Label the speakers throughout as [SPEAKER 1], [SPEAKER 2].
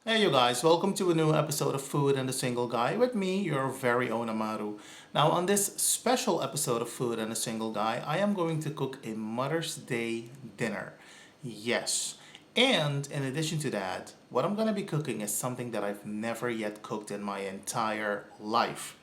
[SPEAKER 1] Hey you guys, welcome to a new episode of Food and a Single Guy with me, your very own AMARU. Now on this special episode of Food and a Single Guy, I am going to cook a Mother's Day dinner. Yes. And in addition to that, what I'm going to be cooking is something that I've never yet cooked in my entire life.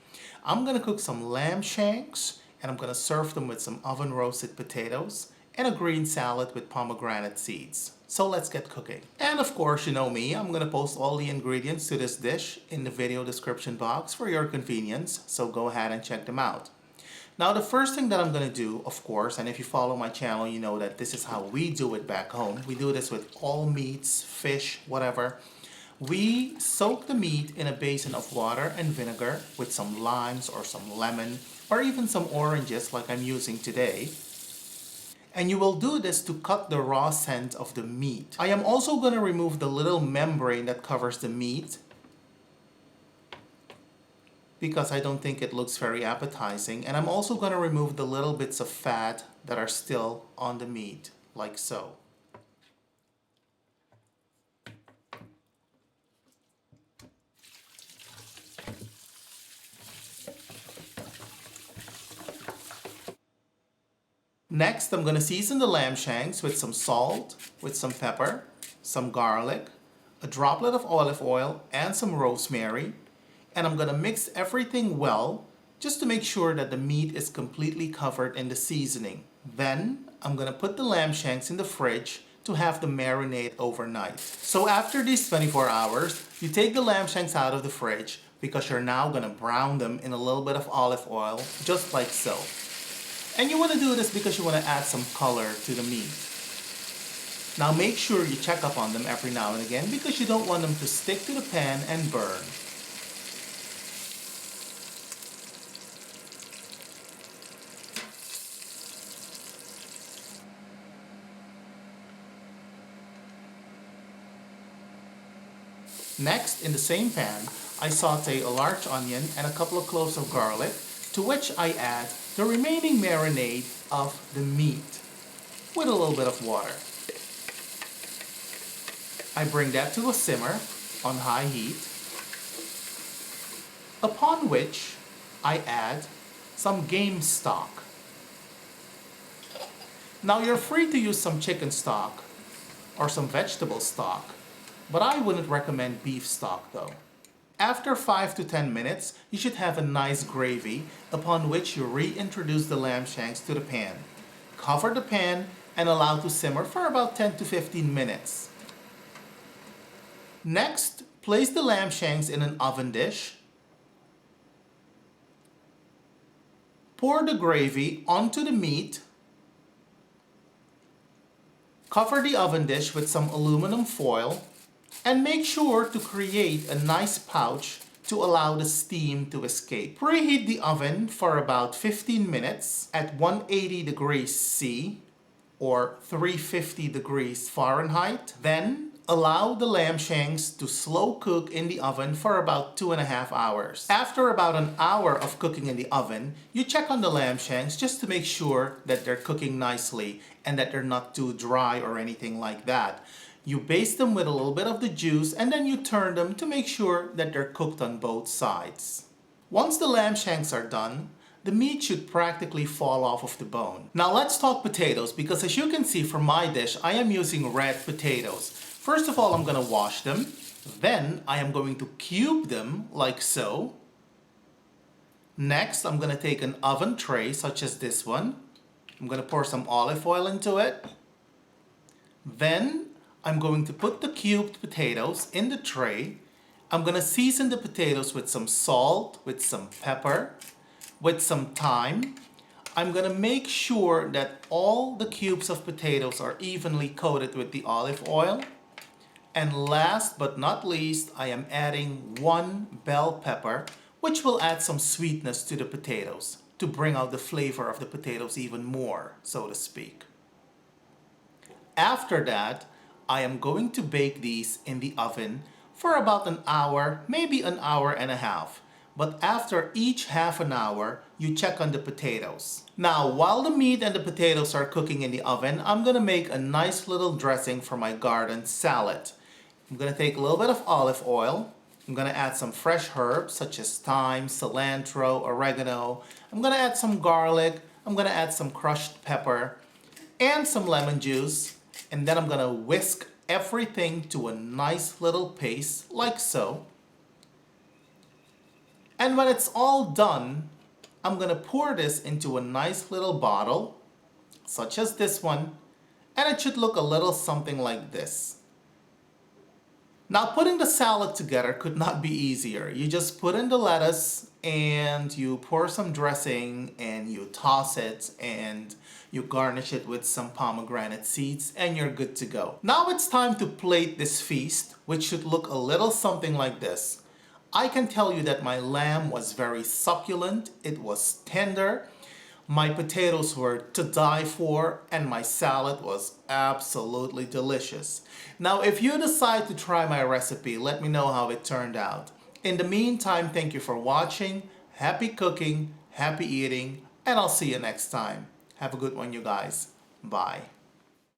[SPEAKER 1] I'm going to cook some lamb shanks and I'm going to serve them with some oven roasted potatoes and a green salad with pomegranate seeds. So let's get cooking. And of course, you know me, I'm gonna post all the ingredients to this dish in the video description box for your convenience, so go ahead and check them out. Now the first thing that I'm gonna do, of course, and if you follow my channel, you know that this is how we do it back home. We do this with all meats, fish, whatever. We soak the meat in a basin of water and vinegar with some limes or some lemon or even some oranges like I'm using today. And you will do this to cut the raw scent of the meat. I am also going to remove the little membrane that covers the meat because I don't think it looks very appetizing. And I'm also going to remove the little bits of fat that are still on the meat, like so. Next, I'm going to season the lamb shanks with some salt, with some pepper, some garlic, a droplet of olive oil, and some rosemary. And I'm going to mix everything well just to make sure that the meat is completely covered in the seasoning. Then, I'm going to put the lamb shanks in the fridge to have them marinate overnight. So after these 24 hours, you take the lamb shanks out of the fridge because you're now going to brown them in a little bit of olive oil, just like so. And you want to do this because you want to add some color to the meat. Now make sure you check up on them every now and again because you don't want them to stick to the pan and burn. Next, in the same pan, I saute a large onion and a couple of cloves of garlic, to which I add the remaining marinade of the meat with a little bit of water. I bring that to a simmer on high heat, upon which I add some game stock. Now you're free to use some chicken stock or some vegetable stock, but I wouldn't recommend beef stock though. After 5 to 10 minutes, you should have a nice gravy, upon which you reintroduce the lamb shanks to the pan. Cover the pan and allow to simmer for about 10 to 15 minutes. Next, place the lamb shanks in an oven dish. Pour the gravy onto the meat. Cover the oven dish with some aluminum foil. And make sure to create a nice pouch to allow the steam to escape. Preheat the oven for about 15 minutes at 180 degrees C or 350 degrees Fahrenheit. Then allow the lamb shanks to slow cook in the oven for about 2.5 hours. After about an hour of cooking in the oven, you check on the lamb shanks just to make sure that they're cooking nicely and that they're not too dry or anything like that. You baste them with a little bit of the juice and then you turn them to make sure that they're cooked on both sides. Once the lamb shanks are done, the meat should practically fall off of the bone. Now let's talk potatoes, because as you can see from my dish, I am using red potatoes. First of all, I'm going to wash them. Then I am going to cube them like so. Next, I'm going to take an oven tray such as this one. I'm going to pour some olive oil into it. Then I'm going to put the cubed potatoes in the tray. I'm going to season the potatoes with some salt, with some pepper, with some thyme. I'm going to make sure that all the cubes of potatoes are evenly coated with the olive oil. And last but not least, I am adding 1 bell pepper, which will add some sweetness to the potatoes to bring out the flavor of the potatoes even more, so to speak. After that, I am going to bake these in the oven for about an hour, maybe an hour and a half. But after each half an hour, you check on the potatoes. Now, while the meat and the potatoes are cooking in the oven, I'm gonna make a nice little dressing for my garden salad. I'm going to take a little bit of olive oil. I'm going to add some fresh herbs such as thyme, cilantro, oregano. I'm going to add some garlic. I'm going to add some crushed pepper and some lemon juice. And then I'm going to whisk everything to a nice little paste like so. And when it's all done, I'm going to pour this into a nice little bottle such as this one. And it should look a little something like this. Now putting the salad together could not be easier. You just put in the lettuce and you pour some dressing and you toss it and you garnish it with some pomegranate seeds and you're good to go. Now it's time to plate this feast, which should look a little something like this. I can tell you that my lamb was very succulent, it was tender, my potatoes were to die for, and my salad was absolutely delicious. Now, if you decide to try my recipe, let me know how it turned out. In the meantime, thank you for watching. Happy cooking, happy eating, and I'll see you next time. Have a good one, you guys. Bye.